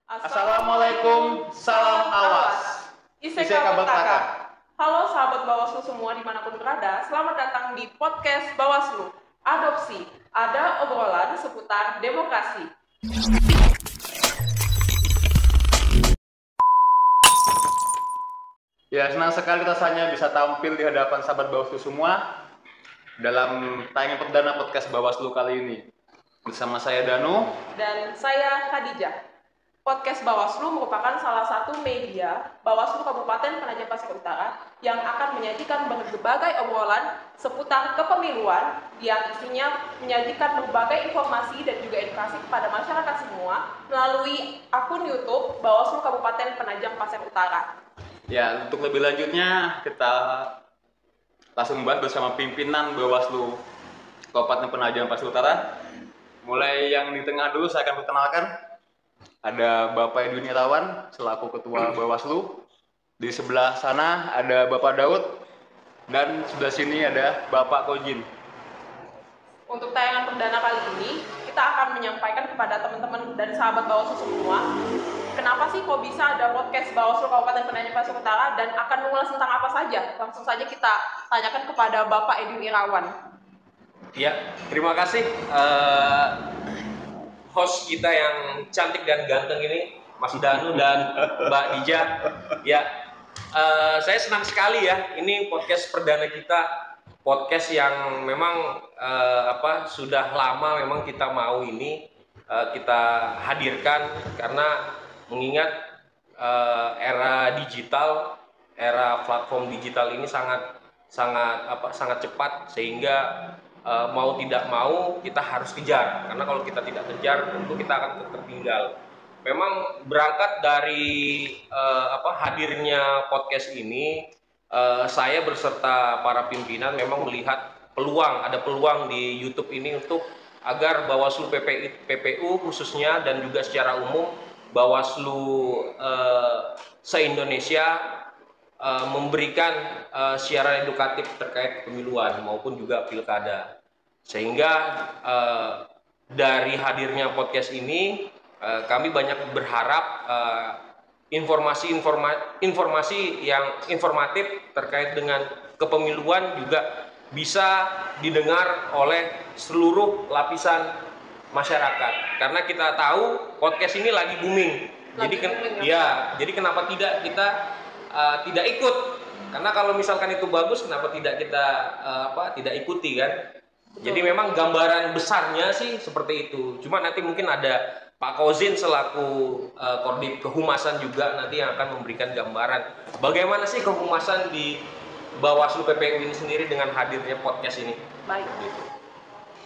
Assalamualaikum, salam awas. Isek kabar taka. Halo sahabat Bawaslu semua dimanapun berada, selamat datang di podcast Bawaslu. Adopsi, ada obrolan seputar demokrasi. Ya, senang sekali rasanya bisa tampil di hadapan sahabat Bawaslu semua dalam tayangan perdana podcast Bawaslu kali ini. Bersama saya Danu dan saya Khadijah. Podcast Bawaslu merupakan salah satu media Bawaslu Kabupaten Penajam Pasir Utara yang akan menyajikan berbagai obrolan seputar kepemiluan yang isinya menyajikan berbagai informasi dan juga edukasi kepada masyarakat semua melalui akun YouTube Bawaslu Kabupaten Penajam Pasir Utara. Ya, untuk lebih lanjutnya kita langsung bahas bersama pimpinan Bawaslu Kabupaten Penajam Pasir Utara. Mulai yang di tengah dulu saya akan perkenalkan. Ada Bapak Edwin Irawan selaku Ketua Bawaslu. Di sebelah sana ada Bapak Daud dan sebelah sini ada Bapak Kojin. Untuk tayangan perdana kali ini, kita akan menyampaikan kepada teman-teman dan sahabat Bawaslu semua, kenapa sih kok bisa ada podcast Bawaslu Kabupaten Penajam Pasir Utara dan akan mengulas tentang apa saja? Langsung saja kita tanyakan kepada Bapak Edwin Irawan. Ya, terima kasih. Host kita yang cantik dan ganteng ini, Mas Danu dan Mbak Dija. Ya, saya senang sekali ya. Ini podcast perdana kita, podcast yang memang sudah lama memang kita mau ini kita hadirkan karena mengingat era digital, era platform digital ini sangat cepat sehingga mau tidak mau kita harus kejar, karena kalau kita tidak kejar tentu kita akan tertinggal. Memang berangkat dari hadirnya podcast ini, saya berserta para pimpinan memang melihat ada peluang di YouTube ini untuk agar Bawaslu PPU khususnya dan juga secara umum Bawaslu se-Indonesia memberikan siaran edukatif terkait pemiluan maupun juga pilkada, sehingga dari hadirnya podcast ini kami banyak berharap informasi yang informatif terkait dengan kepemiluan juga bisa didengar oleh seluruh lapisan masyarakat, karena kita tahu podcast ini lagi booming. Jadi kenapa tidak kita tidak ikut, karena kalau misalkan itu bagus kenapa tidak kita tidak ikuti kan. Jadi memang gambaran besarnya sih seperti itu, cuma nanti mungkin ada Pak Kozin selaku Korbit Kehumasan juga nanti yang akan memberikan gambaran bagaimana sih kehumasan di Bawaslu PPU ini sendiri dengan hadirnya podcast ini. Baik.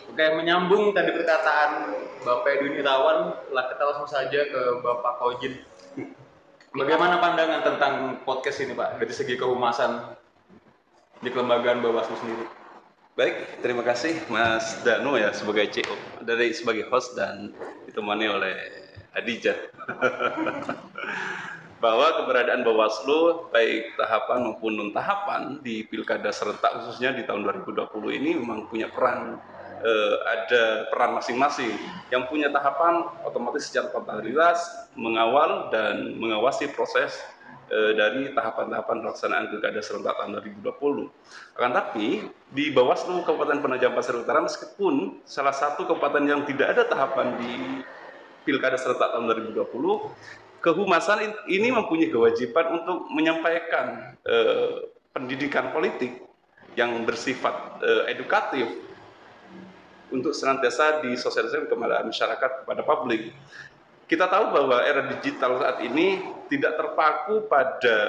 Oke, menyambung tadi perkataan Bapak Edwin Irawan, kita langsung saja ke Bapak Kojin. Bagaimana pandangan tentang podcast ini, Pak, dari segi kehumasan di kelembagaan Bawaslu sendiri? Baik, terima kasih Mas Danu ya sebagai CO, sebagai host dan ditemani oleh Khadijah. Bahwa keberadaan Bawaslu baik tahapan maupun non tahapan di pilkada serentak khususnya di tahun 2020 ini memang punya peran. Ada peran masing-masing. Yang punya tahapan otomatis secara totalitas mengawal dan mengawasi proses dari tahapan-tahapan pelaksanaan pilkada serentak tahun 2020. Akan tapi di Bawaslu Kabupaten Penajam Pasir Utara, meskipun salah satu kabupaten yang tidak ada tahapan di pilkada serentak tahun 2020, kehumasan ini mempunyai kewajiban untuk menyampaikan pendidikan politik yang bersifat edukatif untuk senantiasa disosialisasikan kepada masyarakat, kepada publik. Kita tahu bahwa era digital saat ini tidak terpaku pada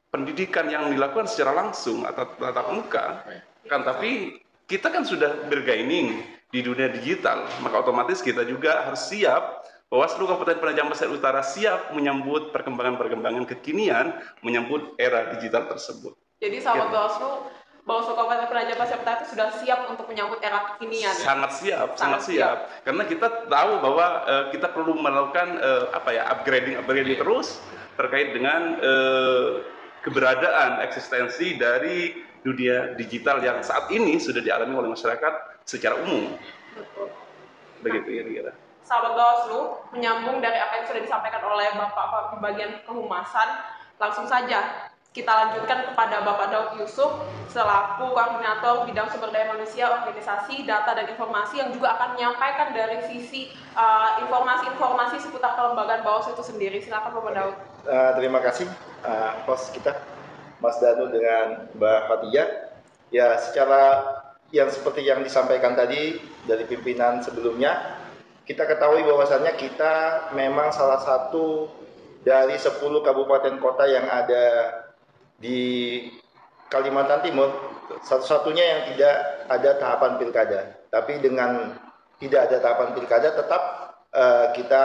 pendidikan yang dilakukan secara langsung atau tatap muka, kan tapi kita kan sudah bergaining di dunia digital, maka otomatis kita juga harus siap. Bawaslu Kabupaten Penajam Pasir Utara siap menyambut perkembangan kekinian, menyambut era digital tersebut. Jadi sahabat Bawaslu Kabupaten Penajam Pasir Utara itu sudah siap untuk menyambut era kekinian. Sangat siap. Karena kita tahu bahwa kita perlu melakukan upgrading terus terkait dengan keberadaan eksistensi dari dunia digital yang saat ini sudah dialami oleh masyarakat secara umum. Begitu kira-kira. sahabat Bawaslu, menyambung dari apa yang sudah disampaikan oleh Bapak di bagian kehumasan, langsung saja kita lanjutkan kepada Bapak Daud Yusuf selaku Koordinator Bidang Sumber Daya Manusia Organisasi Data dan Informasi yang juga akan menyampaikan dari sisi informasi-informasi seputar kelembagaan Bawaslu itu sendiri. Silakan Bapak Daud. Terima kasih host kita Mas Danu dengan Mbak Fatia. Ya, secara yang seperti yang disampaikan tadi dari pimpinan sebelumnya, kita ketahui bahwasannya kita memang salah satu dari 10 kabupaten kota yang ada di Kalimantan Timur, satu-satunya yang tidak ada tahapan pilkada. Tapi dengan tidak ada tahapan pilkada, tetap kita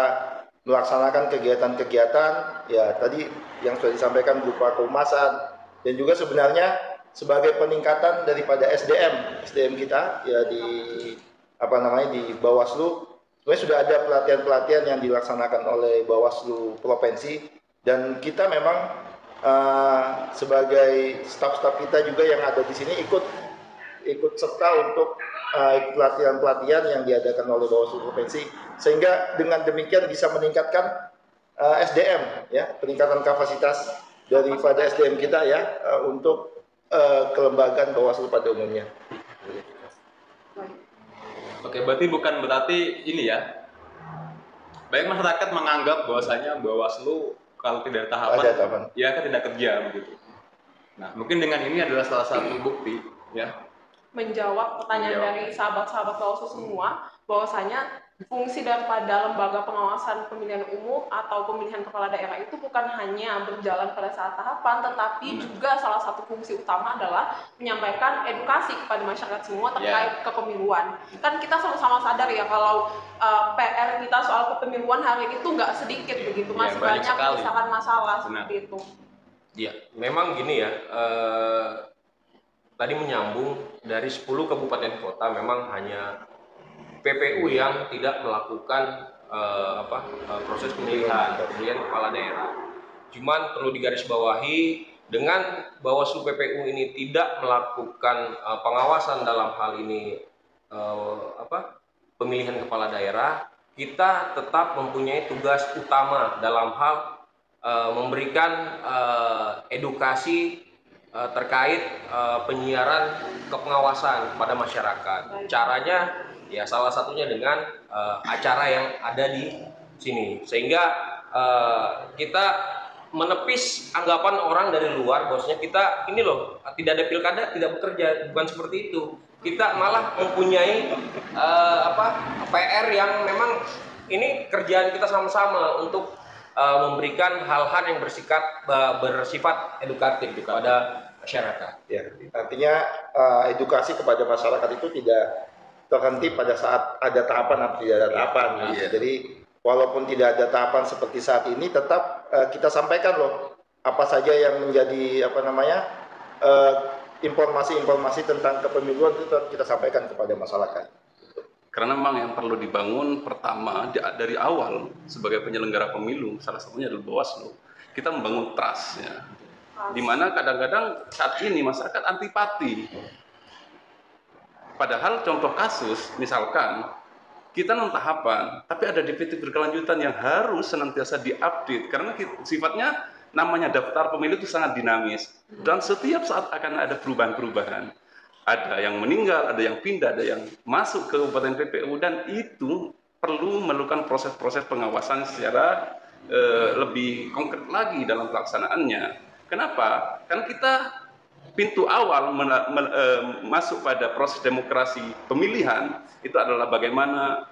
melaksanakan kegiatan-kegiatan, ya tadi yang sudah disampaikan berupa kehumasan, dan juga sebenarnya sebagai peningkatan daripada SDM kita ya di di Bawaslu. Sebenarnya sudah ada pelatihan-pelatihan yang dilaksanakan oleh Bawaslu Provinsi, dan kita memang sebagai staf-staf kita juga yang ada di sini ikut serta untuk pelatihan-pelatihan yang diadakan oleh Bawaslu Provinsi, sehingga dengan demikian bisa meningkatkan SDM ya, peningkatan kapasitas daripada SDM kita ya untuk kelembagaan Bawaslu pada umumnya. Oke, berarti ini ya. Banyak masyarakat menganggap bahwasanya Bawaslu kalau tidak ada tahapan, ya kan tidak kerja begitu. Nah, mungkin dengan ini adalah salah satu bukti ya. Menjawab pertanyaan dari sahabat-sahabat Bawaslu semua, bahwasanya fungsi daripada lembaga pengawasan pemilihan umum atau pemilihan kepala daerah itu bukan hanya berjalan pada saat tahapan, tetapi juga salah satu fungsi utama adalah menyampaikan edukasi kepada masyarakat semua terkait kepemiluan. Kan kita sama-sama sadar ya kalau PR kita soal kepemiluan hari itu nggak sedikit begitu, masih banyak misalkan masalah seperti itu. Iya, memang gini ya. Tadi menyambung dari 10 kabupaten kota memang hanya PPU yang tidak melakukan proses pemilihan kepala daerah. Cuman perlu digarisbawahi, dengan Bawaslu PPU ini tidak melakukan pengawasan dalam hal ini pemilihan kepala daerah, kita tetap mempunyai tugas utama dalam hal memberikan edukasi terkait penyiaran kepengawasan pada masyarakat. Caranya ya salah satunya dengan acara yang ada di sini, sehingga kita menepis anggapan orang dari luar bahwasanya kita ini loh tidak ada pilkada tidak bekerja. Bukan seperti itu. Kita malah mempunyai PR yang memang ini kerjaan kita sama-sama untuk memberikan hal-hal yang bersifat edukatif kepada masyarakat. Ya, artinya edukasi kepada masyarakat itu tidak terhenti pada saat ada tahapan atau tidak ada tahapan. Jadi walaupun tidak ada tahapan seperti saat ini, tetap kita sampaikan loh apa saja yang menjadi informasi-informasi tentang kepemiluan itu kita sampaikan kepada masyarakat. Karena memang yang perlu dibangun pertama dari awal sebagai penyelenggara pemilu, salah satunya adalah Bawaslu, kita membangun trust ya. Dimana kadang-kadang saat ini masyarakat antipati. Padahal contoh kasus, misalkan kita non tahapan, tapi ada DPT berkelanjutan yang harus senantiasa diupdate karena sifatnya namanya daftar pemilu itu sangat dinamis dan setiap saat akan ada perubahan-perubahan. Ada yang meninggal, ada yang pindah, ada yang masuk ke kabupaten PPU, dan itu perlu melakukan proses-proses pengawasan secara lebih konkret lagi dalam pelaksanaannya. Kenapa? Kan kita pintu awal masuk pada proses demokrasi pemilihan itu adalah bagaimana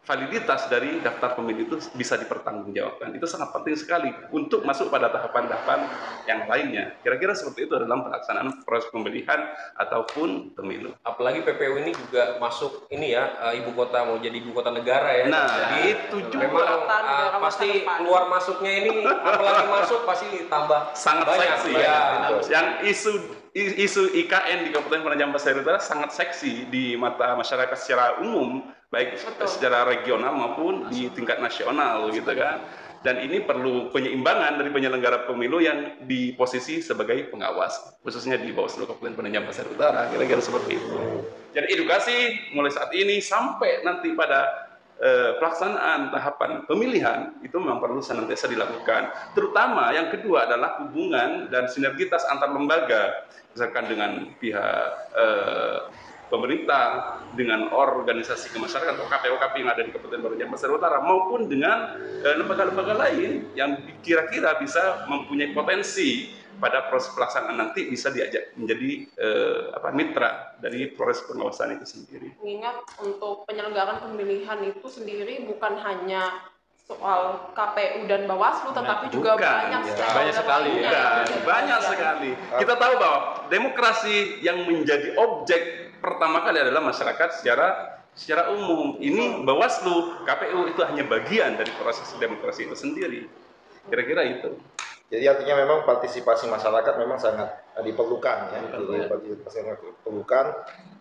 validitas dari daftar pemilih itu bisa dipertanggungjawabkan. Itu sangat penting sekali untuk masuk pada tahapan-tahapan yang lainnya. Kira-kira seperti itu dalam pelaksanaan proses pemilihan ataupun pemilu. Apalagi PPU ini juga masuk ini ya, ibu kota mau jadi ibu kota negara ya. Nah, jadi itu juga memang pasti keluar masuknya ini apalagi masuk pasti tambah sangat banyak seksi ya. Yang isu IKN di Kabupaten Penajam Pasir Utara sangat seksi di mata masyarakat secara umum, baik secara regional maupun di tingkat nasional gitu kan. Dan ini perlu penyeimbangan dari penyelenggara pemilu yang di posisi sebagai pengawas, khususnya di Bawaslu Kabupaten Penajam Pasir Utara, kira-kira seperti itu. Jadi edukasi mulai saat ini sampai nanti pada pelaksanaan tahapan pemilihan itu memang perlu senantiasa dilakukan. Terutama yang kedua adalah hubungan dan sinergitas antar lembaga, misalkan dengan pihak pemerintah, dengan organisasi kemasyarakatan atau KPO-KP yang ada di Kabupaten Penajam Pasir Utara, maupun dengan lembaga-lembaga lain yang kira-kira bisa mempunyai potensi pada proses pelaksanaan nanti bisa diajak menjadi mitra dari proses pengawasan itu sendiri. Mengingat untuk penyelenggaraan pemilihan itu sendiri bukan hanya soal KPU dan Bawaslu, tetapi juga banyak sekali. Banyak sekali. Kita tahu bahwa demokrasi yang menjadi objek pertama kali adalah masyarakat secara umum. Ini Bawaslu, KPU itu hanya bagian dari proses demokrasi itu sendiri. Kira-kira itu. Jadi artinya memang partisipasi masyarakat memang sangat diperlukan ya. Jadi partisipasi sangat diperlukan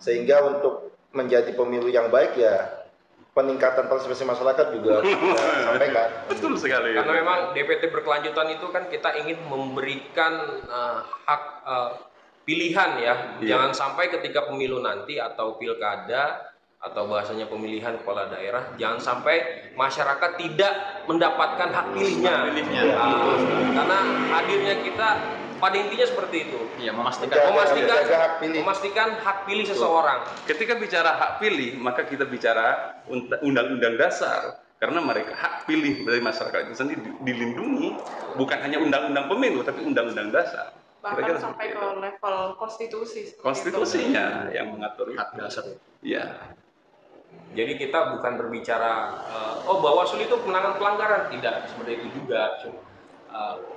sehingga untuk menjadi pemilu yang baik ya peningkatan partisipasi masyarakat juga kita sampaikan. Betul sekali. Karena memang DPT berkelanjutan itu kan kita ingin memberikan hak pilihan ya. Jangan sampai ketika pemilu nanti atau pilkada atau bahasanya pemilihan kepala daerah, jangan sampai masyarakat tidak mendapatkan hak pilihnya. Karena hadirnya kita pada intinya seperti itu. Iya, memastikan hak pilih seseorang. Ketika bicara hak pilih, maka kita bicara undang-undang dasar. Karena mereka hak pilih dari masyarakat itu sendiri dilindungi, bukan hanya undang-undang pemilu, tapi undang-undang dasar. Bahkan sampai ke level konstitusi. Konstitusinya yang mengatur hak dasar. Iya. Jadi kita bukan berbicara Bawaslu itu menangani pelanggaran, tidak seperti itu juga.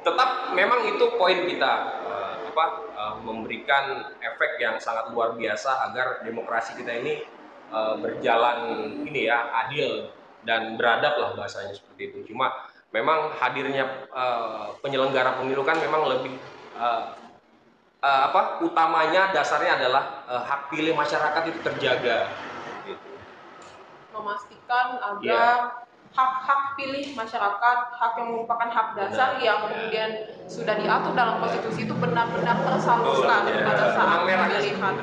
Tetap memang itu poin kita memberikan efek yang sangat luar biasa agar demokrasi kita ini berjalan adil dan beradab lah bahasanya seperti itu. Cuma memang hadirnya penyelenggara pemilu kan memang lebih utamanya dasarnya adalah hak pilih masyarakat itu terjaga. Memastikan agar hak-hak pilih masyarakat, hak yang merupakan hak dasar yang kemudian sudah diatur dalam konstitusi itu benar-benar tersalurkan pada saat pemilihan.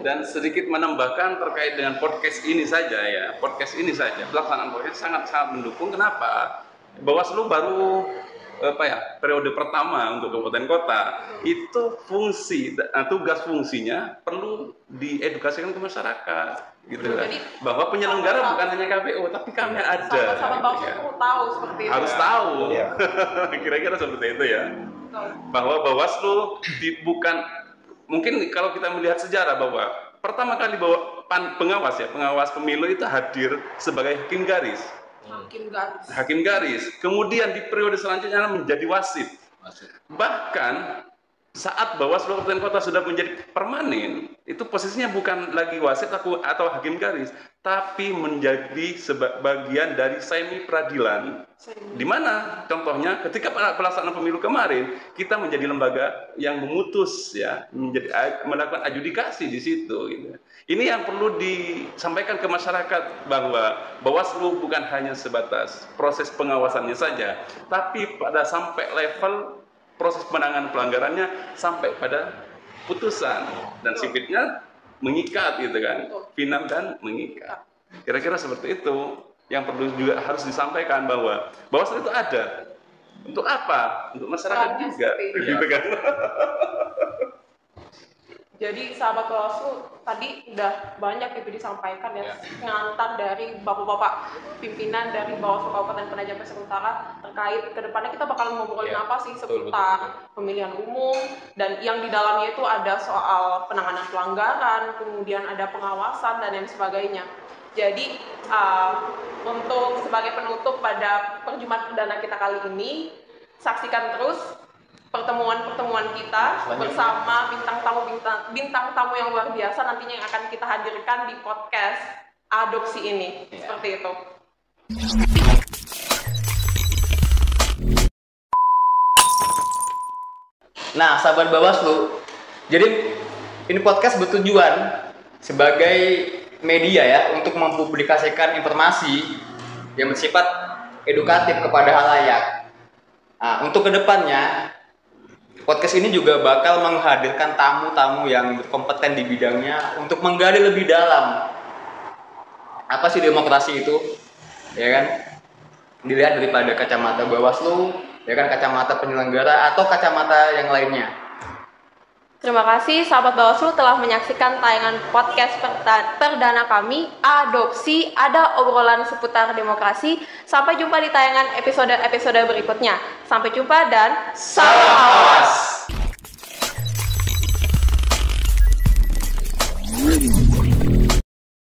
Dan sedikit menambahkan terkait dengan podcast ini saja pelaksanaan podcast sangat-sangat mendukung. Kenapa? Bawaslu baru periode pertama untuk kabupaten kota itu tugas fungsinya perlu diedukasikan ke masyarakat gitu kan, bahwa penyelenggara bukan hanya KPU tapi kami ada sama Bawaslu tahu seperti itu, harus tahu kira-kira seperti itu ya, bahwa Bawaslu bukan, mungkin kalau kita melihat sejarah bahwa pertama kali bahwa pengawas pemilu itu hadir sebagai hakim garis, kemudian di periode selanjutnya menjadi wasit. Bahkan saat Bawaslu Kabupaten Kota sudah menjadi permanen, itu posisinya bukan lagi wasit atau hakim garis, tapi menjadi bagian dari semi peradilan. Di mana contohnya ketika pelaksanaan pemilu kemarin, kita menjadi lembaga yang memutus melakukan adjudikasi di situ gitu. Ini yang perlu disampaikan ke masyarakat bahwa Bawaslu bukan hanya sebatas proses pengawasannya saja, tapi pada sampai level proses penanganan pelanggarannya sampai pada putusan dan sifatnya mengikat gitu kan, final dan mengikat. Kira-kira seperti itu yang perlu juga harus disampaikan bahwa Bawaslu itu ada untuk apa? Untuk masyarakat juga, gitu kan. Jadi sahabat Bawaslu tadi udah banyak itu disampaikan pengantar dari bapak-bapak pimpinan dari Bawaslu Kabupaten Penajam Pasir Utara terkait kedepannya kita bakal ngobrolin apa sih seputar pemilihan umum, dan yang di dalamnya itu ada soal penanganan pelanggaran, kemudian ada pengawasan dan lain sebagainya. Jadi untuk sebagai penutup pada perjumpaan perdana kita kali ini, saksikan terus pertemuan-pertemuan kita bersama bintang tamu yang luar biasa nantinya yang akan kita hadirkan di podcast adopsi ini. Seperti itu. Nah, sahabat Bawaslu, jadi ini podcast bertujuan sebagai media ya untuk mempublikasikan informasi yang bersifat edukatif kepada halayak. Nah, untuk kedepannya podcast ini juga bakal menghadirkan tamu-tamu yang berkompeten di bidangnya untuk menggali lebih dalam apa sih demokrasi itu, ya kan? Dilihat daripada kacamata Bawaslu, ya kan, kacamata penyelenggara atau kacamata yang lainnya. Terima kasih sahabat Bawaslu telah menyaksikan tayangan podcast perdana kami, Adopsi, ada obrolan seputar demokrasi. Sampai jumpa di tayangan episode-episode berikutnya. Sampai jumpa dan salam awas.